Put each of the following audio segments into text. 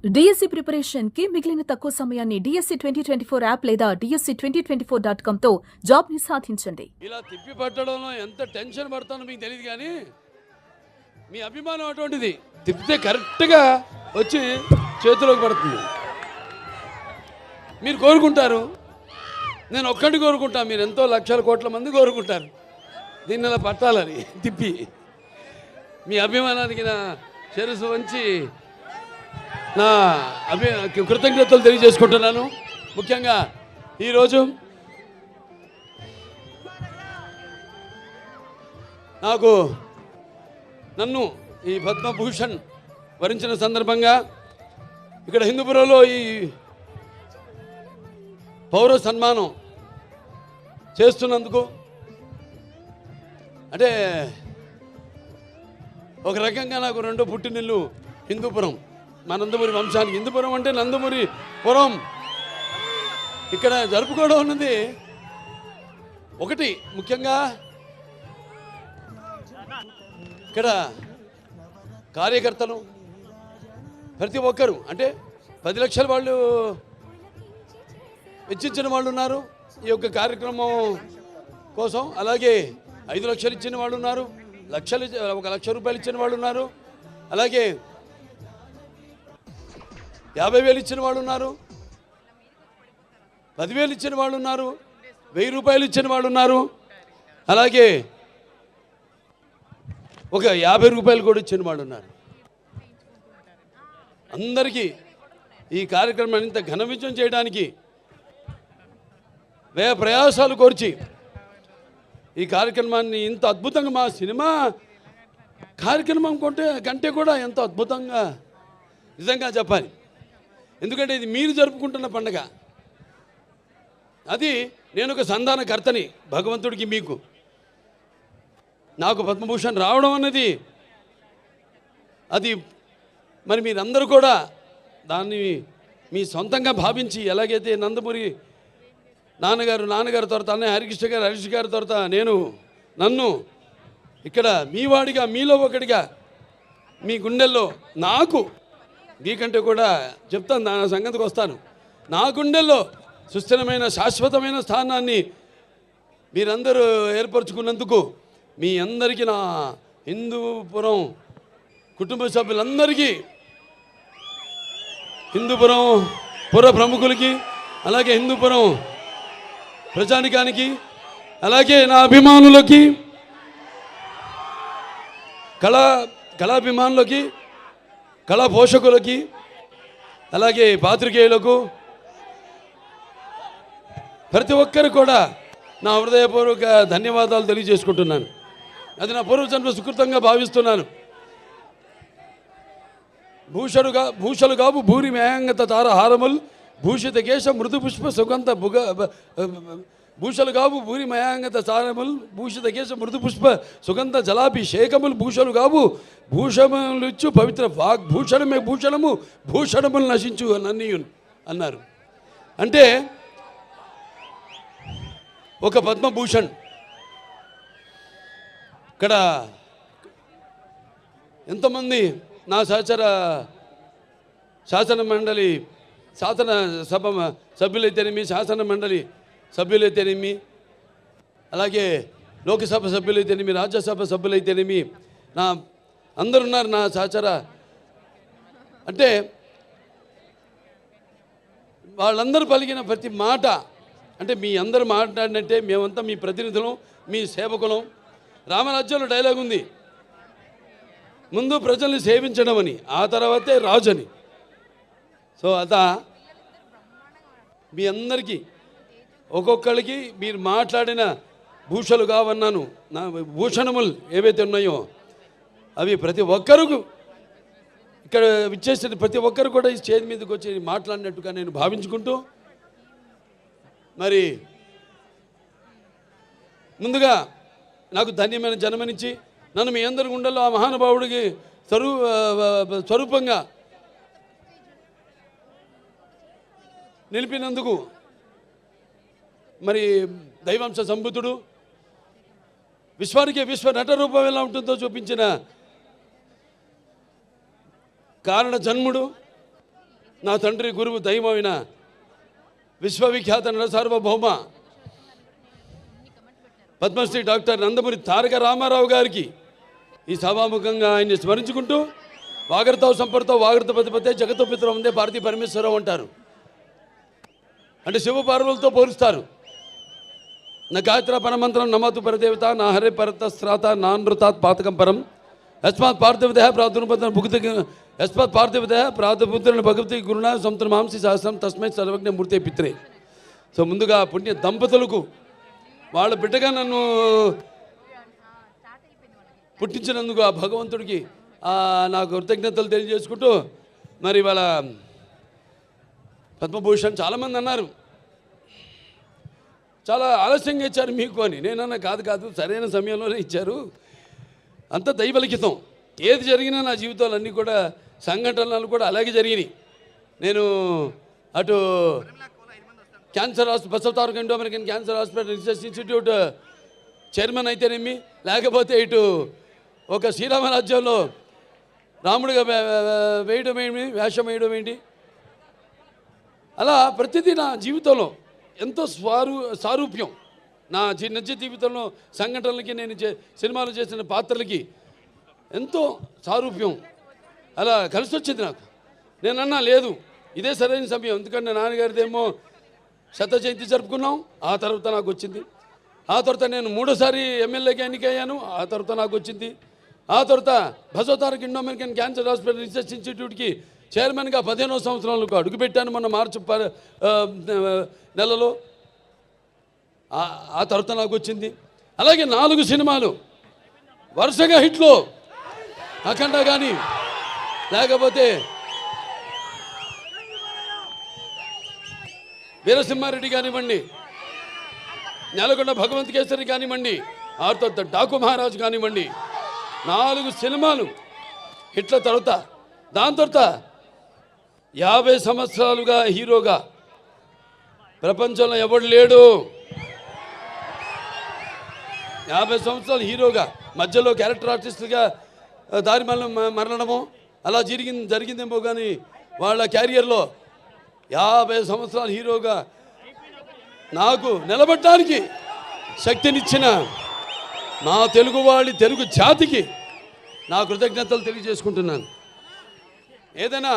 DSC preparation కి మిగిలిన తక్కువ సమయాన్ని డిఎస్సి 2024 యాప్ లేదా DSC2024.com తో జాబ్ ని సాధించండి. ఇలా తిప్పి పట్టడంలో ఎంత టెన్షన్ పడతానో మీకు తెలియదు, కానీ మీ అభిమానం అటువంటిది. తిప్పితే కరెక్ట్గా వచ్చి చేతిలోకి పడుతుంది. మీరు కోరుకుంటారు, నేను ఒక్కటి కోరుకుంటా, మీరు ఎంతో లక్షల కోట్ల మంది కోరుకుంటారు దీన్ని ఇలా పట్టాలని. తిప్పి మీ అభిమానానికి నా శిరస్సు వంచి నా కృతజ్ఞతలు తెలియజేసుకుంటున్నాను. ముఖ్యంగా ఈరోజు నన్ను ఈ పద్మభూషణ్ వరించిన సందర్భంగా ఇక్కడ హిందూపురంలో ఈ పౌర సన్మానం చేస్తున్నందుకు, అంటే ఒక రకంగా నాకు రెండో పుట్టినిల్లు హిందూపురం, మా నందమూరి వంశానికి. హిందూపురం అంటే నందమూరి పురం. ఇక్కడ జరుపుకోవడం ఉన్నది ఒకటి. ముఖ్యంగా ఇక్కడ కార్యకర్తలు ప్రతి ఒక్కరు, అంటే 10 లక్షల వాళ్ళు వెచ్చించిన వాళ్ళు ఉన్నారు ఈ యొక్క కార్యక్రమం కోసం. అలాగే 5 లక్షలు ఇచ్చిన వాళ్ళు ఉన్నారు, 1 లక్ష రూపాయలు ఇచ్చిన వాళ్ళు ఉన్నారు, అలాగే 50,000 ఇచ్చిన వాళ్ళు ఉన్నారు, 10,000 ఇచ్చిన వాళ్ళు ఉన్నారు, 1000 రూపాయలు ఇచ్చిన వాళ్ళు ఉన్నారు, అలాగే 50 రూపాయలు కూడా ఇచ్చిన వాళ్ళు ఉన్నారు. అందరికీ ఈ కార్యక్రమాన్ని ఇంత ఘన విజయం చేయడానికి వ్యయ ప్రయాసాలు కోర్చి ఈ కార్యక్రమాన్ని ఇంత అద్భుతంగా, మా సినిమా కార్యక్రమం కంటే కూడా ఎంతో అద్భుతంగా నిజంగా చెప్పాలి. ఎందుకంటే ఇది మీరు జరుపుకుంటున్న పండుగ. అది నేను ఒక సంధానకర్తని భగవంతుడికి, మీకు. నాకు పద్మభూషణ్ రావడం అన్నది అది మరి మీరందరూ కూడా దాన్ని మీ సొంతంగా భావించి, ఎలాగైతే నందమూరి నాన్నగారు తర్వాత అన్నయ్య హరీష్ గారి తర్వాత నన్ను ఇక్కడ మీ వాడిగా, మీలో ఒకటిగా, మీ గుండెల్లో నాకు మీకంటే కూడా చెప్తాను, నా సంగతికి వస్తాను. నా గుండెల్లో సుస్థిరమైన శాశ్వతమైన స్థానాన్ని మీరందరూ ఏర్పరచుకున్నందుకు మీ అందరికీ, నా హిందూపురం కుటుంబ సభ్యులందరికీ, హిందూపురం పుర ప్రముఖులకి, అలాగే హిందూపురం ప్రజానికానికి, అలాగే నా అభిమానులకి, కళాభిమానులకి, కళా పోషకులకి, అలాగే పాత్రికేయులకు, ప్రతి ఒక్కరు కూడా నా హృదయపూర్వక ధన్యవాదాలు తెలియజేసుకుంటున్నాను. అది నా పూర్వజన్మ సుకృతంగా భావిస్తున్నాను. భూషలు గాబు భూరి మేయంగత తారహారముల్ భూషిత కేశ మృదు పుష్ప సుగంధ భూషలు గాబు భూరి మయాంగత తారముల్ భూషిత కేశ మృదు పుష్ప సుగంధ జలాభిషేకములు భూషలు గాబు భూషములిచ్చు పవిత్ర వాగ్భూషణమే భూషణము భూషణములు నశించు నన్నీయున్ అన్నారు. అంటే ఒక పద్మభూషణ్ ఇక్కడ ఎంతమంది నా శాసన మండలి శాసనసభ సభ్యులైతేనేమి, శాసన మండలి సభ్యులైతేనేమి, అలాగే లోకసభ సభ్యులైతేనేమి, రాజ్యసభ సభ్యులైతేనేమి, నా అందరున్నారు నా సహచర. అంటే వాళ్ళందరూ పలికిన ప్రతి మాట, అంటే మీ అందరూ మాట్లాడినట్టే మేమంతా మీ ప్రతినిధులం, మీ సేవకులం. రామరాజ్యంలో డైలాగ్ ఉంది, ముందు ప్రజల్ని సేవించడం అని, ఆ తర్వాతే రాజు అని. సో మీ అందరికీ ఒక్కొక్కరికి మీరు మాట్లాడిన భూషలు కావన్నాను, నా భూషణములు ఏవైతే ఉన్నాయో అవి ప్రతి ఒక్కరు ఇక్కడ విచ్చేసిన ప్రతి ఒక్కరు కూడా ఈ స్టేజ్ మీదకి వచ్చి మాట్లాడినట్టుగా నేను భావించుకుంటూ, మరి ముందుగా నాకు ధన్యమైన జన్మనిచ్చి నన్ను మీ అందరి గుండెల్లో ఆ మహానుభావుడికి స్వరూపంగా నిలిపినందుకు, మరి దైవాంశ సంభూతుడు, విశ్వానికి విశ్వ నట రూపం ఎలా ఉంటుందో చూపించిన కారణ జన్ముడు, నా తండ్రి గురువు దైవమైన విశ్వవిఖ్యాత నట సార్వభౌమ పద్మశ్రీ డాక్టర్ నందమూరి తారక రామారావు గారికి ఈ సభాముఖంగా ఆయన్ని స్మరించుకుంటూ వాగర్తావు సంపర్తో వాగర్త పతిపతే జగతో పితరం ఉందే భారతీ పరమేశ్వరరావు అంటారు. అంటే శివపార్వలతో పోలుస్తారు. నా గాయత్ర పరమంత్రం నమతు పరదేవత నా హరే పరత శ్రాత నానృతాత్ పాతకం పరం యస్మాత్ పార్థివత ప్రాదుర్పద భుక్తి యస్మాత్ పార్థివత ప్రాదుపుత్రుని భగవతి గురుణ సంతుల మాంసి సహస్రం తస్మై సర్వజ్ఞ మూర్తి పిత్రే. సో ముందుగా పుణ్య దంపతులకు వాళ్ళ బిడ్డగా నన్ను పుట్టించినందుకు ఆ భగవంతుడికి నాకు కృతజ్ఞతలు తెలియజేసుకుంటూ మరి వాళ్ళ పద్మభూషణ్ చాలామంది అన్నారు చాలా ఆలస్యంగా ఇచ్చారు మీకు అని. నేనన్నా కాదు సరైన సమయంలోనే ఇచ్చారు. అంత దైవలిఖితం. ఏది జరిగినా నా జీవితాలన్నీ కూడా సంఘటనలు కూడా అలాగే జరిగినాయి. నేను అటు cancer hospital Basavataraka Indo American cancer hospital research institute chairman అయితేనేమి, లేకపోతే ఇటు ఒక శ్రీరామరాజ్యంలో రాముడిగా వేయడం ఏంటి, వేషం వేయడం ఏంటి, అలా ప్రతిదీ నా జీవితంలో ఎంతో సారూప్యం. నా నిజ జీవితంలో సంఘటనలకి నేను సినిమాలు చేసిన పాత్రలకి ఎంతో సారూప్యం అలా కలిసి వచ్చింది నాకు. నేనన్నా లేదు ఇదే సరైన సమయం. ఎందుకంటే నాన్నగారిదేమో శత జయంతి జరుపుకున్నాం, ఆ తర్వాత నాకు వచ్చింది. ఆ తర్వాత నేను 3వ ఎమ్మెల్యేగా ఎన్నికయ్యాను, ఆ తర్వాత నాకు వచ్చింది. ఆ తర్వాత Basavataraka Indo American cancer hospital research ఇన్స్టిట్యూట్కి చైర్మన్గా 15వ సంవత్సరంలో అడుగుపెట్టాను మొన్న మార్చి నెలలో. ఆ తర్వాత నాకు వచ్చింది. అలాగే 4 సినిమాలు వరుసగా హిట్లు, అఖండ కానీ, లేకపోతే వీరసింహారెడ్డి కానివ్వండి, నెలకొండ భగవంత్ కేసరి కానివ్వండి, ఆ తర్వాత డాకు మహారాజ్ కానివ్వండి, 4 సినిమాలు హిట్ల తర్వాత దాని తర్వాత 50 సంవత్సరాలుగా హీరోగా ప్రపంచంలో ఎవడు లేడు. 50 సంవత్సరాలు హీరోగా మధ్యలో క్యారెక్టర్ ఆర్టిస్టుగా దారి మరణమో అలా జరిగిందేమో కానీ వాళ్ళ క్యారియర్లో 50 సంవత్సరాలు హీరోగా నాకు నిలబడటానికి శక్తినిచ్చిన నా తెలుగు జాతికి నా కృతజ్ఞతలు తెలియజేసుకుంటున్నాను. ఏదైనా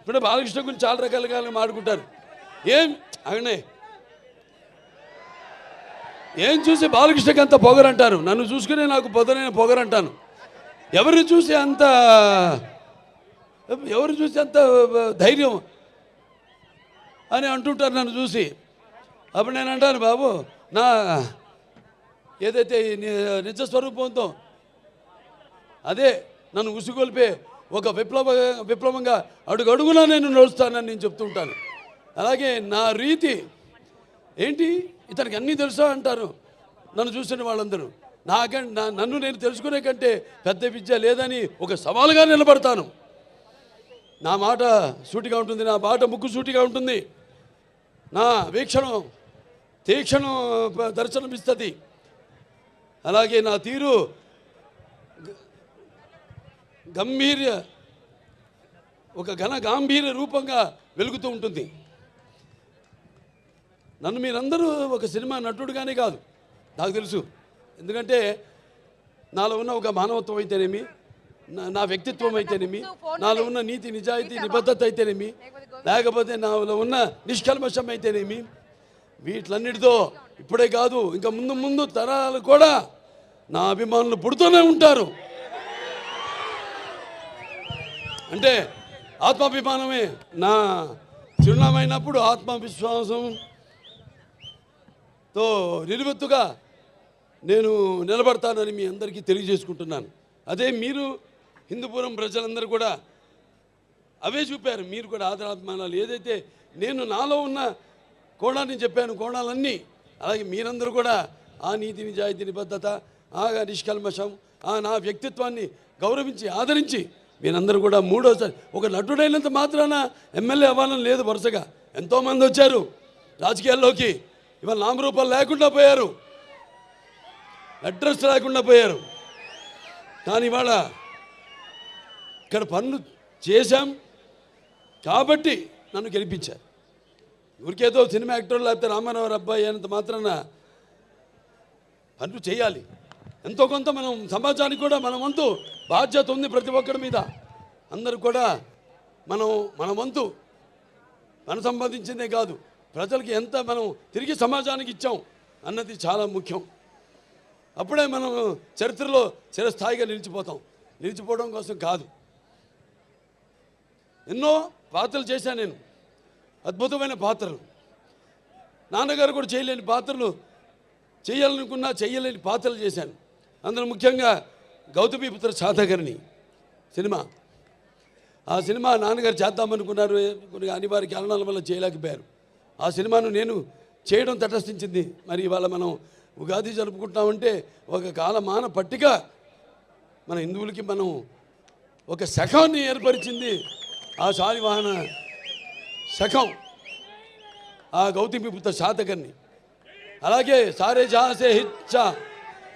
ఇప్పుడు బాలకృష్ణ గురించి చాలా రకాలుగా మాట్లాడుకుంటారు. ఏం చూసి బాలకృష్ణకి అంత పొగరంటారు, నన్ను చూసుకునే నాకు పొదనైన పొగరంటాను. ఎవరిని చూసి అంత ధైర్యం అని అంటుంటారు నన్ను చూసి. అప్పుడు నేను అంటాను, బాబు నా ఏదైతే నిజ స్వరూపంతో అదే నన్ను ఉసుగొల్పే ఒక విప్లవంగా అడుగడుగునా నేను నడుస్తానని నేను చెప్తుంటాను. అలాగే నా రీతి ఏంటి, ఇతనికి అన్నీ తెలుసా అంటారు నన్ను చూసిన వాళ్ళందరూ. నన్ను నేను తెలుసుకునే కంటే పెద్ద విద్య లేదని ఒక సవాలుగా నిలబడతాను. నా మాట సూటిగా ఉంటుంది, నా మాట ముక్కు సూటిగా ఉంటుంది, నా వీక్షణం తీక్షణం దర్శనమిస్తుంది. అలాగే నా తీరు గాంభీర్య రూపంగా వెలుగుతూ ఉంటుంది. నన్ను మీరందరూ ఒక సినిమా నటుడుగానే కాదు నాకు తెలుసు. ఎందుకంటే నాలో ఉన్న ఒక మానవత్వం అయితేనేమి, నా వ్యక్తిత్వం అయితేనేమి, నాలో ఉన్న నీతి నిజాయితీ నిబద్ధత అయితేనేమి, లేకపోతే నాలో ఉన్న నిష్కల్మషం అయితేనేమి, వీటిలన్నిటితో ఇప్పుడే కాదు ఇంకా ముందు తరాలు కూడా నా అభిమానులు పుడుతూనే ఉంటారు. అంటే ఆత్మాభిమానమే నా చిరునామైనప్పుడు ఆత్మవిశ్వాసంతో నిలువెత్తుగా నేను నిలబడతానని మీ అందరికీ తెలియజేసుకుంటున్నాను. అదే మీరు హిందూపురం ప్రజలందరూ కూడా అవే చూపారు. మీరు కూడా ఆదరాభిమానాలు ఏదైతే నేను నాలో ఉన్న కోణాన్ని చెప్పాను, కోణాలన్నీ అలాగే మీరందరూ కూడా ఆ నీతి నిజాయితీ నిబద్ధత, ఆ నిష్కల్మషం, ఆ నా వ్యక్తిత్వాన్ని గౌరవించి ఆదరించి మీరందరూ కూడా 3వసారి ఒక నటుడైనంత మాత్రాన ఎమ్మెల్యే అవ్వాలని లేదు. వరుసగా ఎంతోమంది వచ్చారు రాజకీయాల్లోకి, ఇవాళ నామరూపాలు లేకుండా పోయారు, అడ్రస్ లేకుండా పోయారు. కానీ ఇవాళ ఇక్కడ పనులు చేశాం, కాబట్టి నన్ను గెలిపించారు. ఊరికేదో సినిమా యాక్టర్ లేకపోతే రామారావు అబ్బాయి అయినంత మాత్రాన పనులు చేయాలి. ఎంతో కొంత మనం సమాజానికి కూడా మన వంతు బాధ్యత ఉంది ప్రతి ఒక్కరి మీద. అందరూ కూడా మన వంతు మనం సంపాదించిందే కాదు, ప్రజలకి ఎంత మనం తిరిగి సమాజానికి ఇచ్చాం అన్నది చాలా ముఖ్యం. అప్పుడే మనం చరిత్రలో చిరస్థాయిగా నిలిచిపోవడం కోసం కాదు. ఎన్నో పాత్రలు చేశాను నేను, అద్భుతమైన పాత్రలు. నాన్నగారు కూడా చేయలేని పాత్రలు, చేయలేని పాత్రలు చేశాను. అందులో ముఖ్యంగా గౌతమిపుత్ర శాతకర్ణి సినిమా. ఆ సినిమా నాన్నగారు చేద్దామనుకున్నారు, కొన్ని అనివార్య కారణాల వల్ల చేయలేకపోయారు. ఆ సినిమాను నేను చేయడం తటస్థించింది. మరి ఇవాళ మనం ఉగాది జరుపుకుంటామంటే ఒక కాలమాన పట్టిక మన హిందువులకి మనం ఒక శకాన్ని ఏర్పరిచింది. ఆ శాలివాహన శకం, ఆ గౌతమిపుత్ర శాతకర్ణి. అలాగే సారే జహాసే హిచ్చా,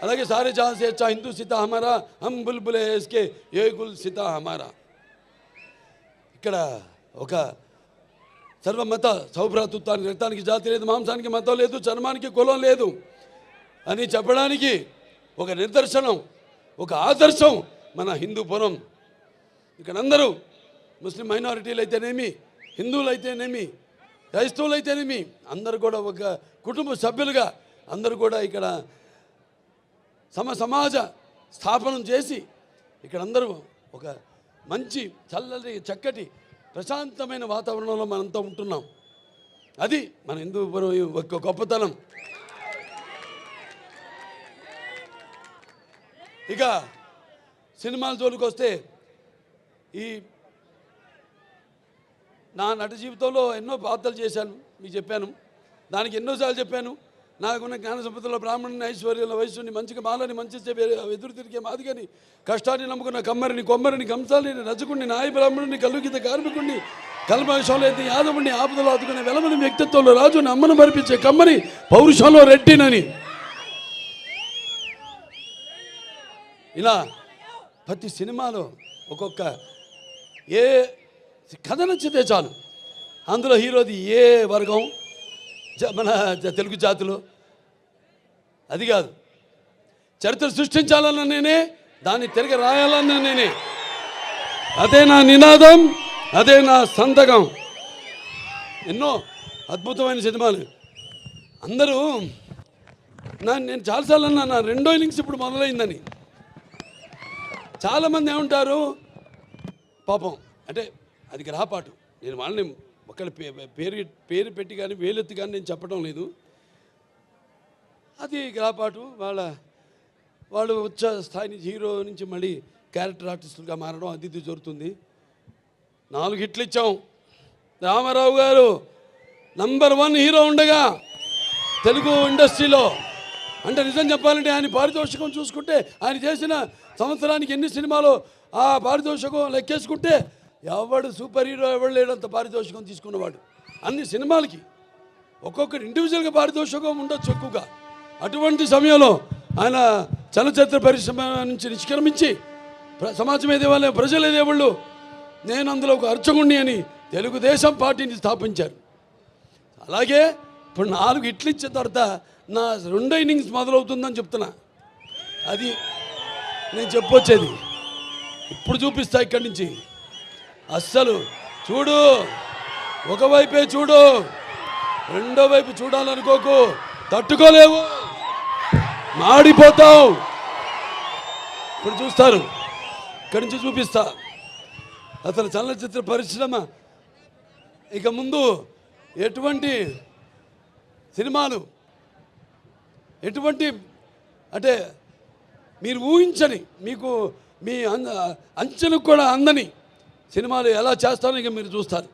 అలాగే సారే జహాసే హెచ్చా హిందూ సీతా హమారా, హమ్ బుల్బులే ఎస్కే ఏ గుల్ సీతా హమారా. ఇక్కడ ఒక సర్వమత సౌభ్రాతృత్వానికి, రక్తానికి జాతి లేదు, మాంసానికి మతం లేదు, చర్మానికి కులం లేదు అని చెప్పడానికి ఒక నిదర్శనం, ఒక ఆదర్శం మన హిందూపురం. ఇక్కడ అందరూ ముస్లిం మైనారిటీలు అయితేనేమి, హిందువులు అయితేనేమి, క్రైస్తవులు అయితేనేమి, అందరూ కూడా ఒక కుటుంబ సభ్యులుగా అందరూ కూడా ఇక్కడ సమాజ స్థాపనం చేసి ఇక్కడ అందరూ ఒక మంచి చక్కటి ప్రశాంతమైన వాతావరణంలో మనంతా ఉంటున్నాం. అది మన హిందూపురం ఒక గొప్పతనం. ఇక సినిమాల జోలికి వస్తే, ఈ నా నట జీవితంలో ఎన్నో పాత్రలు చేశాను, మీకు చెప్పాను. దానికి ఎన్నోసార్లు చెప్పాను. నాకున్న జ్ఞాన సంపదలో బ్రాహ్మణుని, ఐశ్వర్యంలో వయస్సుని, మంచిగా మాలని, మంచి ఎదురు తిరిగే మాదిగని, కష్టాన్ని నమ్ముకున్న కమ్మరిని, కొమ్మరిని, కంసాలిని, రజకుడిని, నాయ బ్రాహ్మణుని, కల్లుగీత కార్మికుడిని, కల్మషంలో అయితే యాదవుడిని, ఆపదలో ఆదుకునే వెలమని, వ్యక్తిత్వంలో రాజుని, అమ్మను మరిపించే కమ్మని, పౌరుషంలో రెట్టినని, ఇలా ప్రతి సినిమాలో ఒక్కొక్క ఏ కథ నచ్చితే చాలు, అందులో హీరోది ఏ వర్గం, మన తెలుగు జాతిలో అది కాదు. చరిత్ర సృష్టించాలన్న నేనే, దాన్ని తిరిగి రాయాలన్న నేనే. అదే నా నినాదం, అదే నా సంతకం. ఎన్నో అద్భుతమైన సినిమాలు. అందరూ నేను చాలాసార్లు అన్నా, నా రెండో ఇన్నింగ్స్ ఇప్పుడు మొదలైందని. చాలామంది ఏమంటారు, పాపం అంటే అది గ్రహపాటు. నేను వాళ్ళని ఒకళ్ళ పేరు పెట్టి కానీ వేలెత్తి కానీ నేను చెప్పడం లేదు. అది గ్రహపాటు. వాళ్ళు ఉచ్చ స్థాయి నుంచి, హీరో నుంచి మళ్ళీ క్యారెక్టర్ ఆర్టిస్టులుగా మారడం అది ఇది జరుగుతుంది. 4 హిట్లు ఇచ్చాం. రామారావు గారు నంబర్ 1 హీరో ఉండగా తెలుగు ఇండస్ట్రీలో, అంటే నిజం చెప్పాలంటే ఆయన పారితోషికం చూసుకుంటే, ఆయన చేసిన సంవత్సరానికి ఎన్ని సినిమాలు ఆ పారితోషికం లెక్కేసుకుంటే ఎవడు సూపర్ హీరో ఎవడు లేడంత పారితోషికం తీసుకున్నవాడు. అన్ని సినిమాలకి ఒక్కొక్కటి ఇండివిజువల్గా పారితోషికం ఉండొచ్చు ఎక్కువగా. అటువంటి సమయంలో ఆయన చలనచిత్ర పరిశ్రమ నుంచి నిష్క్రమించి సమాజం ఏదేవాళ్ళు, ప్రజలు ఏదేవాళ్ళు, నేను అందులో ఒక అర్చకుణ్ణి అని తెలుగుదేశం పార్టీని స్థాపించారు. అలాగే ఇప్పుడు 4 హిట్లు ఇచ్చిన తర్వాత నా రెండో ఇన్నింగ్స్ మొదలవుతుందని చెప్తున్నా. అది నేను చెప్పొచ్చేది. ఇప్పుడు చూపిస్తా ఇక్కడి నుంచి. అస్సలు చూడు, ఒకవైపే చూడు, రెండో వైపు చూడాలనుకోకు, తట్టుకోలేవు, మాడిపోతావు. ఇప్పుడు చూస్తారు, ఇక్కడి నుంచి చూపిస్తా. అసలు చలనచిత్ర పరిశ్రమ ఇక ముందు ఎటువంటి సినిమాలు, ఎటువంటి అంటే మీరు ఊహించని, మీకు మీ అంచెలకు కూడా అందని సినిమాలు ఎలా చేస్తారో ఇక మీరు చూస్తారు.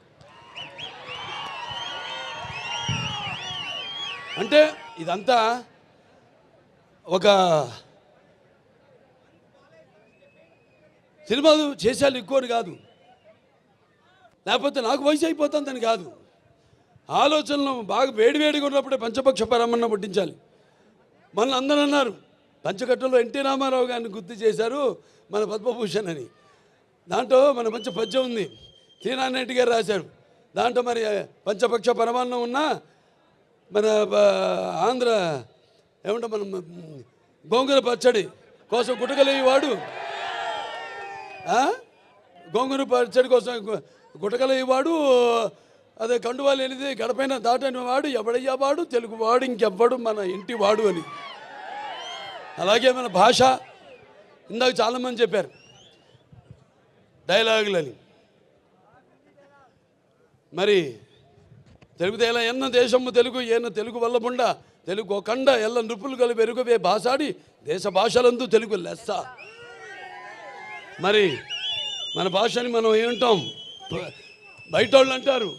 అంటే ఇదంతా ఒక సినిమాలు చేసేయాలి ఎక్కువని కాదు, లేకపోతే నాకు వయసు అయిపోతుందని కాదు. ఆలోచనలు బాగా వేడివేడిగా ఉన్నప్పుడే పంచపక్ష పరమన్న పట్టించాలి. మన అందరూ అన్నారు, పంచకట్టలో ఎన్టీ రామారావు గారిని గుర్తు చేశారు మన పద్మభూషణ్ అని. దాంట్లో మన మంచి పద్యం ఉంది, సీనారెడ్డి గారు రాశారు. దాంట్లో మరి పంచపక్ష పరమాన్నం ఉన్నా మన ఆంధ్ర ఏమంటే మనం గోంగూర పచ్చడి కోసం గుటకలేవాడు, గోంగూర పచ్చడి కోసం గుటకలేవాడు, అదే కండువాలు ఎనిది గడపైన దాటని వాడు ఎవడయ్యా వాడు, తెలుగువాడు ఇంకెవ్వడు మన ఇంటి వాడు అని. అలాగే మన భాష ఇందాక చాలామంది చెప్పారు డైలాగులని. మరి తెలుగు తేల ఎన్న దేశము తెలుగు ఏన తెలుగు వల్లముండ తెలుగు కండ ఎల్ల నృపులు గలు వెరుగవే భాషాడి దేశ భాషలందు తెలుగు లెస్స. మరి మన భాషని మనం ఏమంటాం, బయట వాళ్ళు అంటారు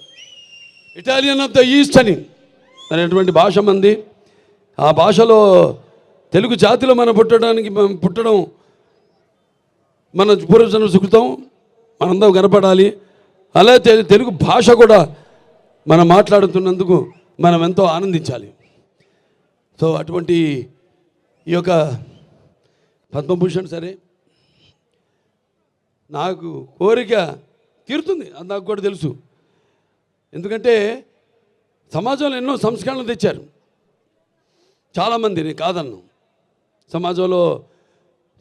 ఇటాలియన్ ఆఫ్ ద ఈస్ట్ అని. అనేటువంటి భాష మంది. ఆ భాషలో తెలుగు జాతిలో మనం పుట్టడం మన పూర్వజన్మ సుకృతం, మనందరం కనపడాలి. అలా తెలుగు భాష కూడా మనం మాట్లాడుతున్నందుకు మనం ఎంతో ఆనందించాలి. సో అటువంటి ఈ యొక్క పద్మభూషణ్ సరే నాకు కోరిక తీరుతుంది, అది నాకు కూడా తెలుసు. ఎందుకంటే సమాజంలో ఎన్నో సంస్కరణలు తెచ్చారు చాలామందిని, కాదన్ను. సమాజంలో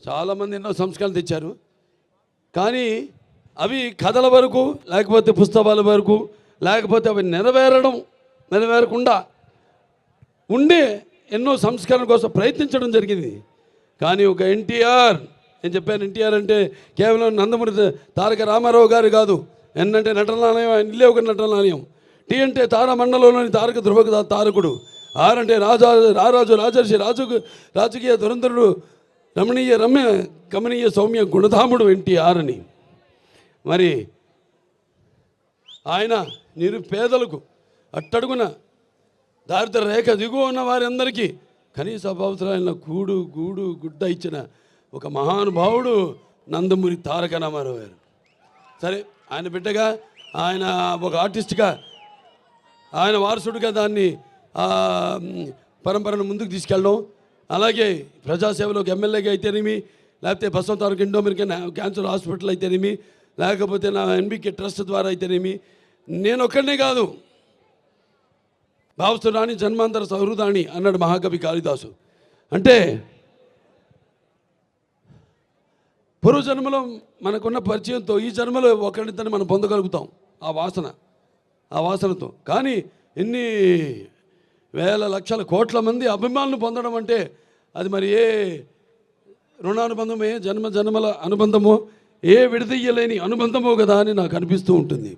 చాలామంది ఎన్నో సంస్కరణలు తెచ్చారు. కానీ అవి కథల వరకు, లేకపోతే పుస్తకాల వరకు, లేకపోతే అవి నెరవేరకుండా ఉండే ఎన్నో సంస్కరణ కోసం ప్రయత్నించడం జరిగింది. కానీ ఒక ఎన్టీఆర్, నేను చెప్పాను ఎన్టీఆర్ అంటే కేవలం నందమూరి తారక రామారావు గారు కాదు. ఎన్ అంటే నటనాలయం, ఆయన ఇల్లే ఒక నటనాలయం. టీ అంటే తారమండలంలోని తారక ధ్రువక తారకుడు. ఆర్ అంటే రారాజు రాజర్షి రాజకీయ దురంధరుడు, రమణీయ రమ్య కమనీయ సౌమ్య గుణధాముడు ఎన్టీఆర్ అని. మరి ఆయన నిరుపేదలకు, అట్టడుగున దారిద్ర రేఖ దిగువ ఉన్న వారందరికీ కనీస అవసరమైన గూడు గుడ్డ ఇచ్చిన ఒక మహానుభావుడు నందమూరి తారక రామారావు గారు. సరే, ఆయన బిడ్డగా, ఆయన ఒక ఆర్టిస్ట్గా, ఆయన వారసుడిగా దాన్ని పరంపరను ముందుకు తీసుకెళ్ళడం, అలాగే ప్రజాసేవలోకి ఎమ్మెల్యేగా అయితేనేమి, లేకపోతే బసవంతారక ఇండో అమెరికన్ క్యాన్సర్ హాస్పిటల్ అయితేనేమి, లేకపోతే నా ఎన్బికే ట్రస్ట్ ద్వారా అయితేనేమి, నేను ఒక్కడనే కాదు, భావస్తురాణి జన్మాంతర సహృదాణి అన్నాడు మహాకవి కాళిదాసు. అంటే పూర్వజన్మలో మనకున్న పరిచయంతో ఈ జన్మలో ఒకరిద్దరిని మనం పొందగలుగుతాం ఆ వాసనతో. కానీ ఎన్ని వేల లక్షల కోట్ల మంది అభిమానులు పొందడం అంటే అది మరి ఏ రుణానుబంధమో, ఏ జన్మల అనుబంధమో, ఏ విడదీయలేని అనుబంధమో కదా అని నాకు అనిపిస్తూ ఉంటుంది.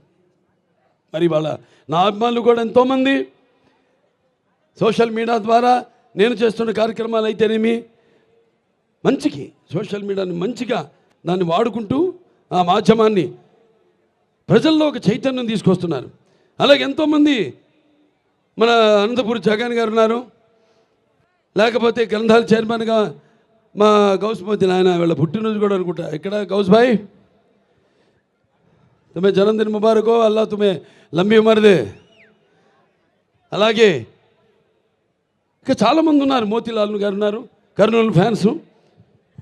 మరి వాళ్ళ నా అభిమానులు కూడా ఎంతోమంది సోషల్ మీడియా ద్వారా నేను చేస్తున్న కార్యక్రమాలు అయితేనేమి, మంచికి సోషల్ మీడియాని మంచిగా దాన్ని వాడుకుంటూ ఆ మాధ్యమాన్ని ప్రజల్లో ఒక చైతన్యం తీసుకొస్తున్నారు. అలాగే ఎంతోమంది మన అనంతపూర్ జగన్ గారు ఉన్నారు, లేకపోతే గ్రంథాల చైర్మన్గా మా గౌస్మతి ఆయన వీళ్ళ పుట్టినరోజు కూడా అనుకుంటా. ఇక్కడ గౌస్ భాయ్ తుమ్మే జన్మదిన ముబారకో, అల్లా తుమ్మే లంబీ ఉమర్దే. అలాగే ఇంకా చాలామంది ఉన్నారు, మోతీలాల్ గారు ఉన్నారు, కర్నూలు ఫ్యాన్స్,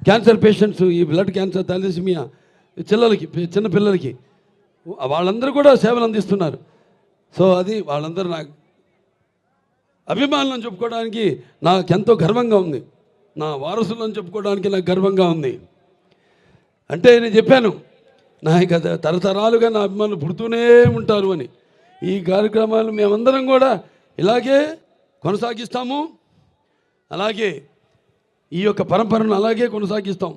క్యాన్సర్ పేషెంట్స్, ఈ బ్లడ్ క్యాన్సర్, థాలసీమియా చిన్నపిల్లలకి వాళ్ళందరూ కూడా సేవలు అందిస్తున్నారు. సో అది వాళ్ళందరూ నాకు అభిమానులను చెప్పుకోవడానికి నాకెంతో గర్వంగా ఉంది, నా వారసులను చెప్పుకోవడానికి నాకు గర్వంగా ఉంది. అంటే నేను చెప్పాను నా ఇక తరతరాలుగా నా అభిమానులు పుడుతూనే ఉంటారు అని. ఈ కార్యక్రమాలు మేమందరం కూడా ఇలాగే కొనసాగిస్తాము, అలాగే ఈ యొక్క పరంపరను అలాగే కొనసాగిస్తాం.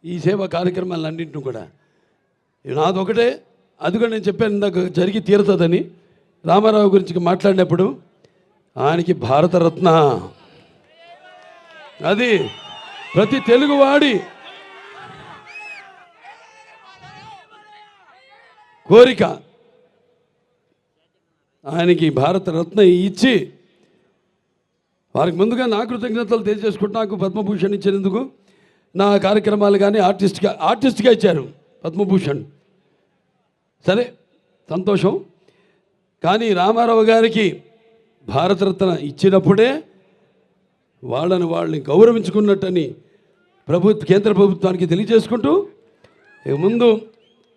ఈ సేవా కార్యక్రమాలన్నింటినీ కూడా నాదొకటే, అది కూడా నేను చెప్పాను ఇందాక జరిగి తీరుతుందని. రామారావు గురించి మాట్లాడినప్పుడు ఆయనకి భారతరత్న, అది ప్రతి తెలుగువాడి కోరిక. ఆయనకి భారతరత్న ఇచ్చి వారికి ముందుగా నా కృతజ్ఞతలు తెలియజేసుకుంటూ నాకు పద్మభూషణ్ ఇచ్చినందుకు, నా కార్యక్రమాలు కానీ ఆర్టిస్ట్గా ఇచ్చారు పద్మభూషణ్. సరే, సంతోషం. కానీ రామారావు గారికి భారతరత్న ఇచ్చినప్పుడే వాళ్ళని గౌరవించుకున్నట్టని కేంద్ర ప్రభుత్వానికి తెలియజేసుకుంటూ ముందు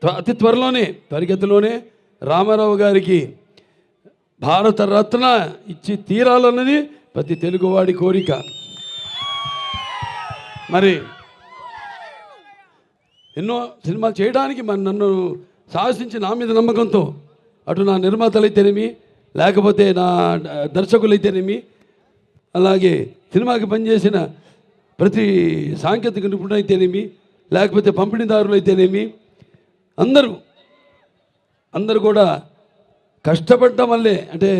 అతి త్వరలోనే పరిగెత్తులోనే రామారావు గారికి భారత రత్న ఇచ్చి తీరాలన్నది ప్రతి తెలుగువాడి కోరిక. మరి ఎన్నో సినిమాలు చేయడానికి మరి నన్ను సాహసించి నా మీద నమ్మకంతో అటు నా నిర్మాతలైతేనేమి, లేకపోతే నా దర్శకులైతేనేమి, అలాగే సినిమాకి పనిచేసిన ప్రతి సాంకేతిక నిపుణులైతేనేమి, లేకపోతే పంపిణీదారులు అయితేనేమి, అందరూ కూడా కష్టపడ్డం వల్లే, అంటే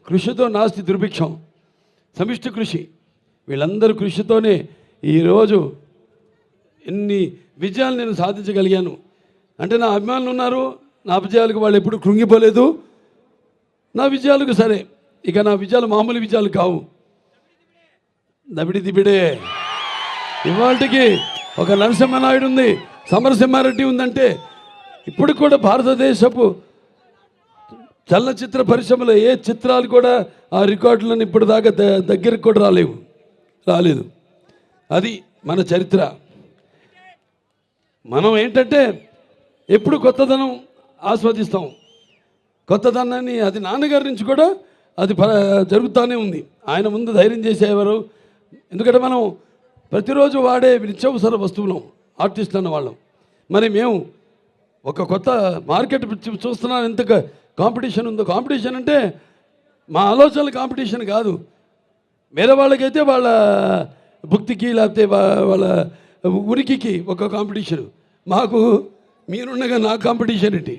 కృషితో నాస్తి దుర్భిక్షం, సమిష్టి కృషి, వీళ్ళందరూ కృషితోనే ఈరోజు ఎన్ని విజయాలు నేను సాధించగలిగాను. అంటే నా అభిమానులు ఉన్నారు, నా విజయాలకు వాళ్ళు ఎప్పుడు కృంగిపోలేదు. నా విజయాలకు సరే, ఇక నా విజయాలు మామూలు విజయాలు కావు, దబిడి దిబిడే. ఇవాళకి ఒక నరసింహనాయుడు ఉంది, సమరసింహారెడ్డి ఉందంటే ఇప్పుడు కూడా భారతదేశపు చలనచిత్ర పరిశ్రమలో ఏ చిత్రాలు కూడా ఆ రికార్డులను ఇప్పుడు దాకా దగ్గరికి కూడా రాలేదు. అది మన చరిత్ర. మనం ఏంటంటే ఎప్పుడు కొత్తదనం ఆస్వాదిస్తాం. కొత్తదనాన్ని అది నాన్నగారి నుంచి కూడా అది జరుగుతూనే ఉంది. ఆయన ముందు ధైర్యం చేసేవారు. ఎందుకంటే మనం ప్రతిరోజు వాడే నిత్యావసర వస్తువులం, ఆర్టిస్టులు అన్న వాళ్ళం. మరి మేము ఒక కొత్త మార్కెట్ చూస్తున్నాం, ఎంత కాంపిటీషన్ ఉందో. కాంపిటీషన్ అంటే మా ఆలోచనల కాంపిటీషన్ కాదు. వేరే వాళ్ళకైతే వాళ్ళ భుక్తికి లేకపోతే వాళ్ళ ఉనికికి ఒక కాంపిటీషన్. మాకు మీరుండగా నా కాంపిటీషన్ ఏంటి?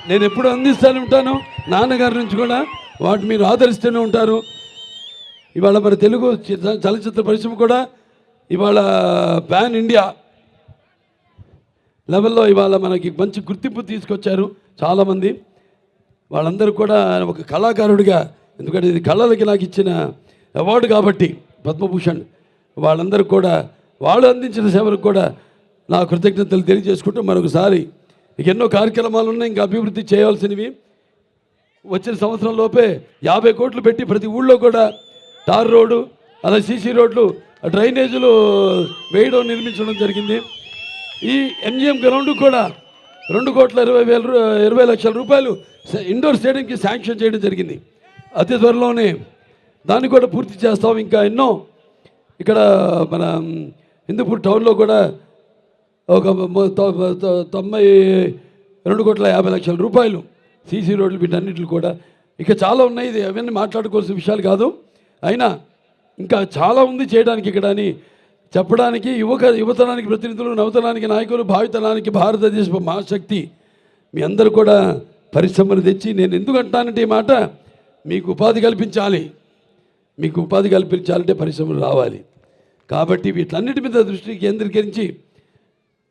నేను ఎప్పుడు అందిస్తూనే ఉంటాను, నాన్నగారి నుంచి కూడా వాటి మీరు ఆదరిస్తూనే ఉంటారు. ఇవాళ మన తెలుగు చలనచిత్ర పరిశ్రమ కూడా ఇవాళ పాన్ ఇండియా లెవెల్లో ఇవాళ మనకి మంచి గుర్తింపు తీసుకొచ్చారు చాలామంది. వాళ్ళందరూ కూడా ఒక కళాకారుడిగా, ఎందుకంటే ఇది కళలకి నాకు ఇచ్చిన అవార్డు కాబట్టి పద్మభూషణ్, వాళ్ళందరూ కూడా వాళ్ళు అందించిన సేవలకు కూడా నా కృతజ్ఞతలు తెలియజేసుకుంటూ మరొకసారి ఇక ఎన్నో కార్యక్రమాలు ఉన్నాయి, ఇంకా అభివృద్ధి చేయాల్సినవి. వచ్చిన సంవత్సరం లోపే 50 కోట్లు పెట్టి ప్రతి ఊళ్ళో కూడా టార్ రోడ్డు, అలా సీసీ రోడ్లు, డ్రైనేజీలు వేయడం, నిర్మించడం జరిగింది. ఈ ఎంజిఎం గ్రౌండ్ కూడా 2,20,20 లక్షల రూపాయలు ఇండోర్ స్టేడియంకి శాంక్షన్ చేయడం జరిగింది. అతి త్వరలోనే దాన్ని కూడా పూర్తి చేస్తాం. ఇంకా ఎన్నో ఇక్కడ మన హిందూపూర్ టౌన్లో కూడా ఒక 92,50 లక్షల రూపాయలు సీసీ రోడ్లు, వీటన్నిటిని కూడా ఇక చాలా ఉన్నాయి. ఇది అవన్నీ మాట్లాడుకోవాల్సిన విషయాలు కాదు. అయినా ఇంకా చాలా ఉంది చేయడానికి ఇక్కడ అని చెప్పడానికి యువతరానికి ప్రతినిధులు, నవతరానికి నాయకులు, భావితరానికి భారతదేశ మహాశక్తి మీ అందరూ కూడా పరిశ్రమలు తెచ్చి, నేను ఎందుకు అంటానంటే ఈ మాట, మీకు ఉపాధి కల్పించాలి. మీకు ఉపాధి కల్పించాలంటే పరిశ్రమలు రావాలి. కాబట్టి వీటన్నిటి మీద దృష్టి కేంద్రీకరించి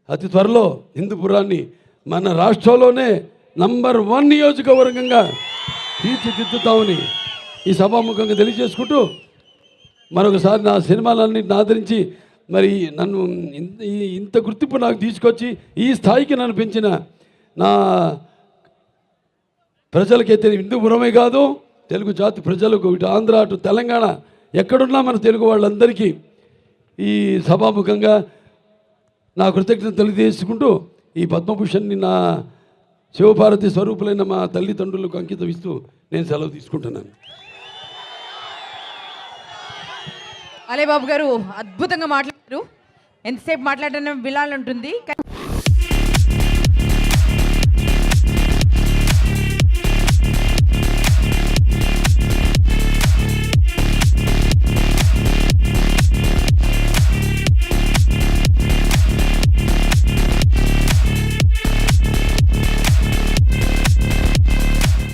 అతి త్వరలో హిందూపురాన్ని మన రాష్ట్రంలోనే నంబర్ 1 నియోజకవర్గంగా తీర్చిదిద్దుతామని ఈ సభాముఖంగా తెలియజేసుకుంటూ, మరొకసారి నా సినిమాలన్నింటిని ఆదరించి మరి నన్ను ఇంత గుర్తింపు నాకు తీసుకొచ్చి ఈ స్థాయికి నన్ను పెంచిన నా ప్రజలకైతే హిందూపురమే కాదు, తెలుగు జాతి ప్రజలకు, ఇటు ఆంధ్ర అటు తెలంగాణ ఎక్కడున్నా మన తెలుగు వాళ్ళందరికీ ఈ సభాముఖంగా నా కృతజ్ఞతలు తెలియజేసుకుంటూ ఈ పద్మభూషణ్ని నా శివభారతి స్వరూపులైన మా తల్లిదండ్రులకు అంకితం ఇస్తూ నేను సెలవు తీసుకుంటున్నాను. అలే బాబు గారు అద్భుతంగా మాట్లాడారు. ఎంతసేపు మాట్లాడడం వినాలంటుంది.